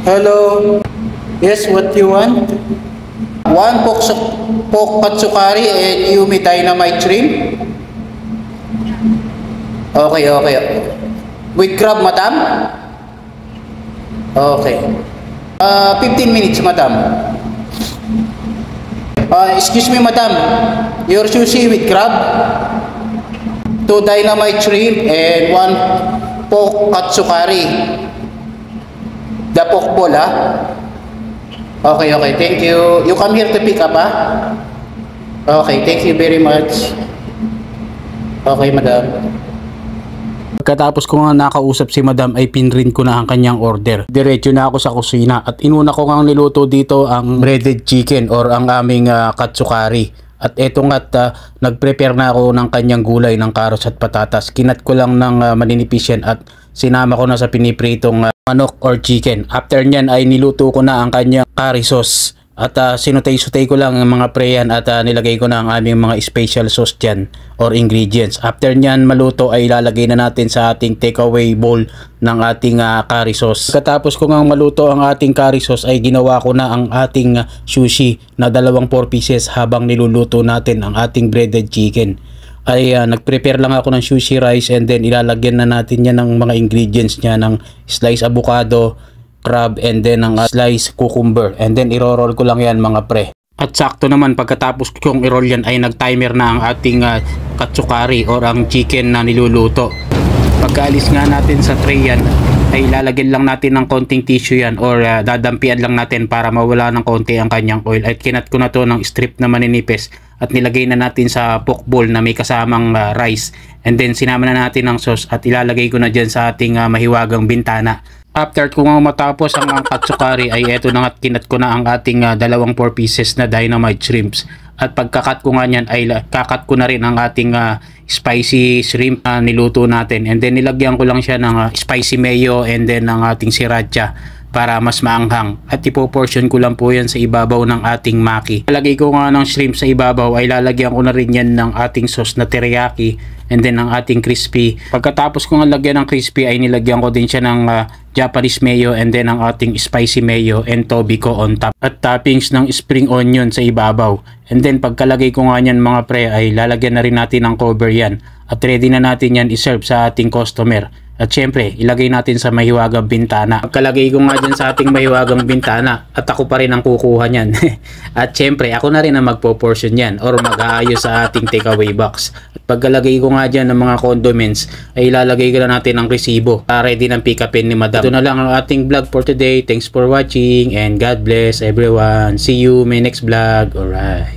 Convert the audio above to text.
Hello. Yes, what you want? One pork katsukari and Yumi Dynamite shrimp. Okay, okay. With crab, madam? Okay. 15 minutes, madam. Excuse me, madam. Your sushi with crab? 2 dynamite shrimp and 1 pork katsukari. The pork ball, ha? Okay, okay. Thank you. You come here to pick up, ha? Okay, thank you very much. Okay, madam. Pagkatapos ko nga nakausap si madam ay pinrint ko na ang kanyang order. Diretso na ako sa kusina at inuna ko nga niluto dito ang breaded chicken or ang aming katsukari. At eto nga't nag-prepare na ako ng kanyang gulay ng karos at patatas. Kinat ko lang ng maninipis yan at sinama ko na sa pinipritong manok or chicken. After nyan ay niluto ko na ang kanyang curry sauce. At sinutay-sutay ko lang ang mga preyan at nilagay ko na ang aming mga special sauce dyan or ingredients. After nyan maluto ay ilalagay na natin sa ating takeaway bowl ng ating curry sauce. Katapos ko nga maluto ang ating curry sauce ay ginawa ko na ang ating sushi na 4 pieces habang niluluto natin ang ating breaded chicken. Ay nag-prepare lang ako ng sushi rice and then ilalagyan na natin yan ng mga ingredients niya ng slice avocado, crab and then ang slice cucumber and then iro-roll ko lang yan mga pre. At sakto naman pagkatapos kong i-roll yan ay nag-timer na ang ating katsukari or ang chicken na niluluto. Pagkaalis nga natin sa tray yan ay lalagyan lang natin ng konting tissue yan or dadampian lang natin para mawala ng konti ang kanyang oil. At kinat ko na to ng strip na maninipis at nilagay na natin sa poke bowl na may kasamang rice and then sinama na natin ng sauce at ilalagay ko na dyan sa ating mahiwagang bintana. After ko nga matapos ang katsukari ay eto na nga kinat ko na ang ating 4 pieces na dynamite shrimps. At pagkakat ko nga niyan ay kakat ko na rin ang ating spicy shrimp na niluto natin. And then nilagyan ko lang siya ng spicy mayo and then ng ating sriracha para mas maanghang. At ipoportion ko lang po yan sa ibabaw ng ating maki. Lagay ko nga ng shrimp sa ibabaw ay lalagyan ko na rin yan ng ating sauce na teriyaki and then ng ating crispy. Pagkatapos ko nga lagyan ng crispy ay nilagyan ko din siya ng Japanese mayo and then ang ating spicy mayo and tobiko on top. At toppings ng spring onion sa ibabaw. And then pagkalagay ko nga yan mga pre ay lalagyan na rin natin ng cover yan. At ready na natin yan iserve sa ating customer. At syempre, ilagay natin sa mahiwagang bintana. Pagkalagay ko nga dyan sa ating mahiwagang bintana at ako pa rin ang kukuha nyan. At syempre, ako na rin ang magpo-portion yan or mag-aayos sa ating takeaway box. At pagkalagay ko nga dyan ng mga condiments, ay ilalagay ko na natin ang resibo. Ready ng pick upin ni madam. Ito na lang ang ating vlog for today. Thanks for watching and God bless everyone. See you in my next vlog. Alright.